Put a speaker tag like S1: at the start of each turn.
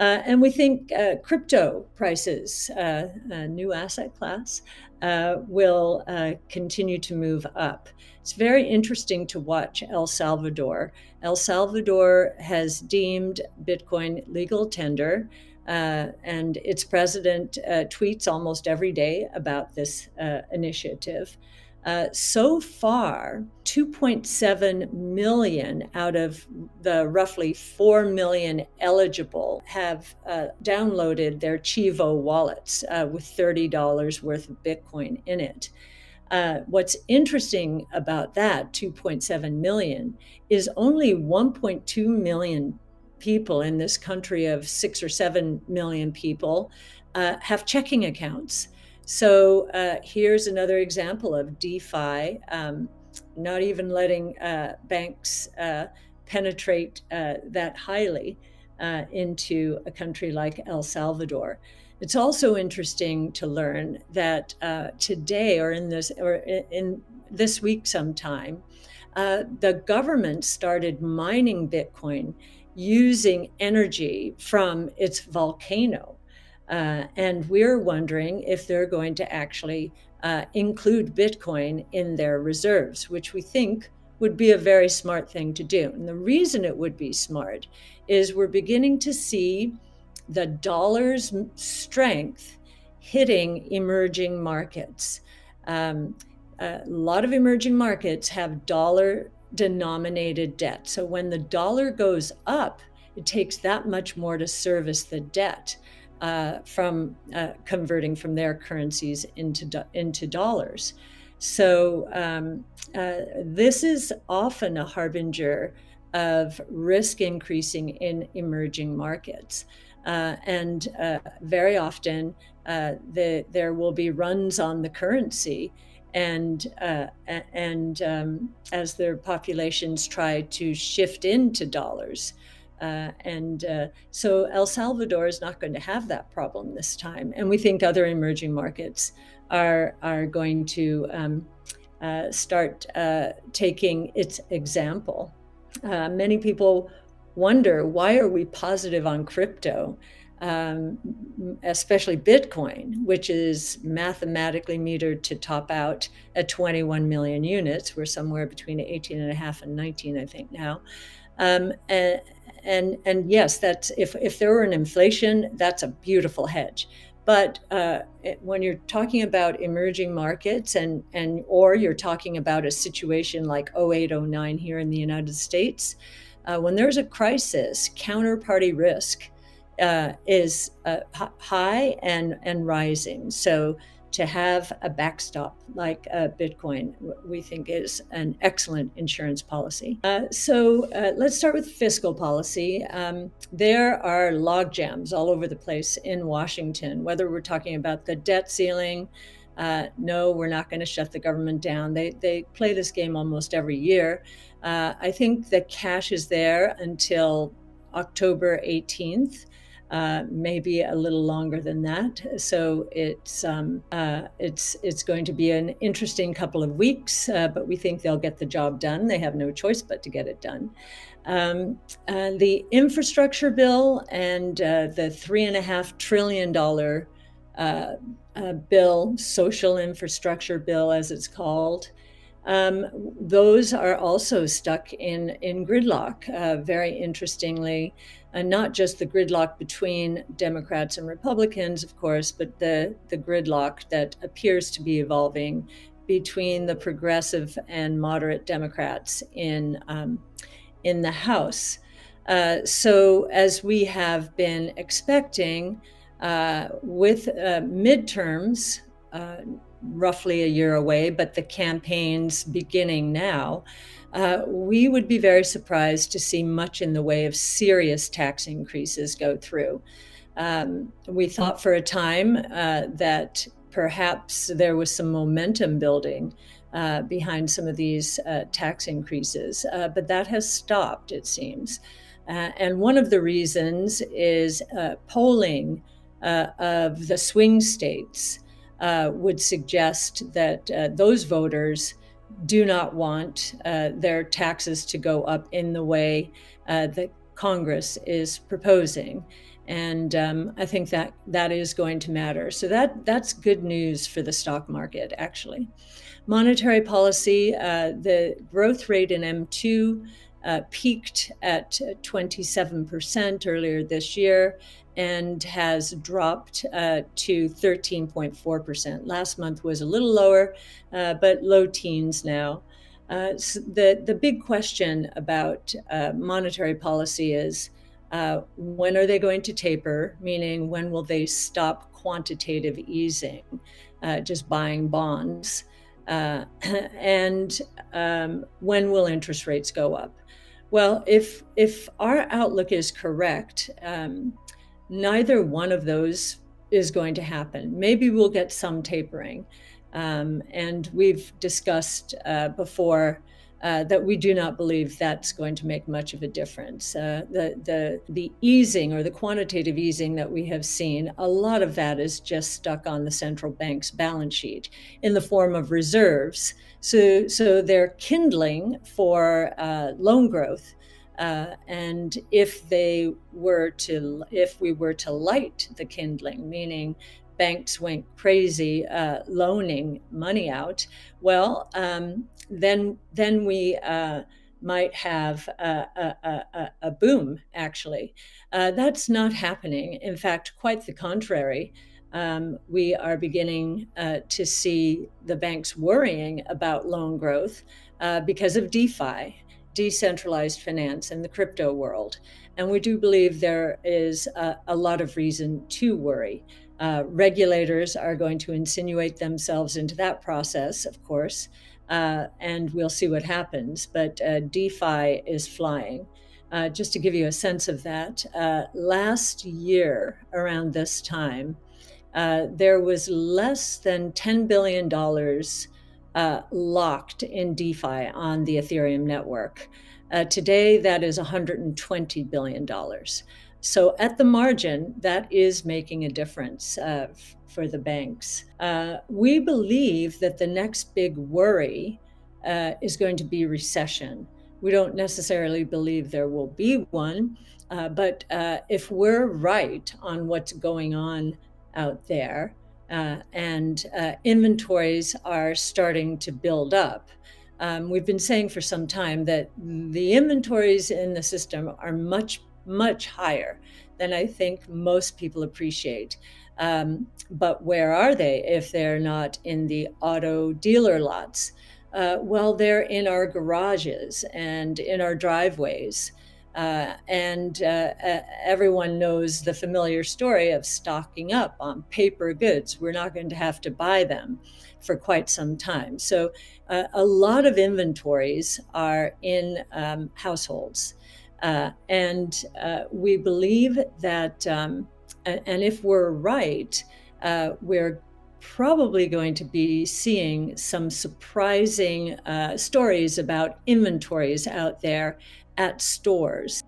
S1: And we think crypto prices, a new asset class, will continue to move up. It's very interesting to watch El Salvador. El Salvador has deemed Bitcoin legal tender, and its president tweets almost every day about this initiative. So far, 2.7 million out of the roughly 4 million eligible have downloaded their Chivo wallets with $30 worth of Bitcoin in it. What's interesting about that 2.7 million is only 1.2 million people in this country of 6 or 7 million people have checking accounts. So here's another example of DeFi, not even letting banks penetrate that highly into a country like El Salvador. It's also interesting to learn that today, or in this week sometime, the government started mining Bitcoin using energy from its volcano. And we're wondering if they're going to actually include Bitcoin in their reserves, which we think would be a very smart thing to do. And the reason it would be smart is we're beginning to see the dollar's strength hitting emerging markets. A lot of emerging markets have dollar-denominated debt. So when the dollar goes up, it takes that much more to service the debt. From converting from their currencies into dollars. So this is often a harbinger of risk increasing in emerging markets. And very often there will be runs on the currency, and as their populations try to shift into dollars. So El Salvador is not going to have that problem this time. And we think other emerging markets are going to start taking its example. Many people wonder, why are we positive on crypto, especially Bitcoin, which is mathematically metered to top out at 21 million units. We're somewhere between 18 and a half and 19, I think now. And yes, that's if there were an inflation, that's a beautiful hedge. But when you're talking about emerging markets or you're talking about a situation like 08, 09 here in the United States, when there's a crisis, counterparty risk is high and rising. So to have a backstop like Bitcoin, we think is an excellent insurance policy. So let's start with fiscal policy. There are log jams all over the place in Washington, whether we're talking about the debt ceiling. No, we're not going to shut the government down. They play this game almost every year. I think the cash is there until October 18th. Maybe a little longer than that. So it's going to be an interesting couple of weeks, but we think they'll get the job done. They have no choice but to get it done. The infrastructure bill and the $3.5 trillion bill, social infrastructure bill, as it's called, those are also stuck in gridlock, very interestingly. Not just the gridlock between Democrats and Republicans, of course, but the gridlock that appears to be evolving between the progressive and moderate Democrats in the House. So as we have been expecting, with midterms roughly a year away, but the campaigns beginning now, we would be very surprised to see much in the way of serious tax increases go through. We thought for a time that perhaps there was some momentum building behind some of these tax increases, but that has stopped, it seems. And one of the reasons is polling of the swing states would suggest that those voters do not want their taxes to go up in the way that Congress is proposing. And I think that is going to matter. So that's good news for the stock market, actually. Monetary policy, the growth rate in M2 peaked at 27% earlier this year and has dropped to 13.4%. Last month was a little lower, but low teens now. So the big question about monetary policy is when are they going to taper, meaning when will they stop quantitative easing, just buying bonds? And when will interest rates go up? Well, if our outlook is correct, neither one of those is going to happen. Maybe we'll get some tapering. And we've discussed before that we do not believe that's going to make much of a difference. The easing or the quantitative easing that we have seen, a lot of that is just stuck on the central bank's balance sheet in the form of reserves. So they're kindling for loan growth. And if we were to light the kindling, meaning banks went crazy loaning money out, well, then we might have a boom, actually. That's not happening. In fact, quite the contrary. We are beginning to see the banks worrying about loan growth because of DeFi, decentralized finance, and the crypto world. And we do believe there is a lot of reason to worry. Regulators are going to insinuate themselves into that process, of course, and we'll see what happens. But DeFi is flying. Just to give you a sense of that, last year around this time, there was less than $10 billion locked in DeFi on the Ethereum network. Today, that is $120 billion. So at the margin, that is making a difference for the banks. We believe that the next big worry is going to be recession. We don't necessarily believe there will be one, but if we're right on what's going on out there, and inventories are starting to build up. We've been saying for some time that the inventories in the system are much, much higher than I think most people appreciate. But where are they if they're not in the auto dealer lots? Well, they're in our garages and in our driveways. And everyone knows the familiar story of stocking up on paper goods. We're not going to have to buy them for quite some time. So a lot of inventories are in households. And we believe that, and if we're right, we're probably going to be seeing some surprising stories about inventories out there at stores.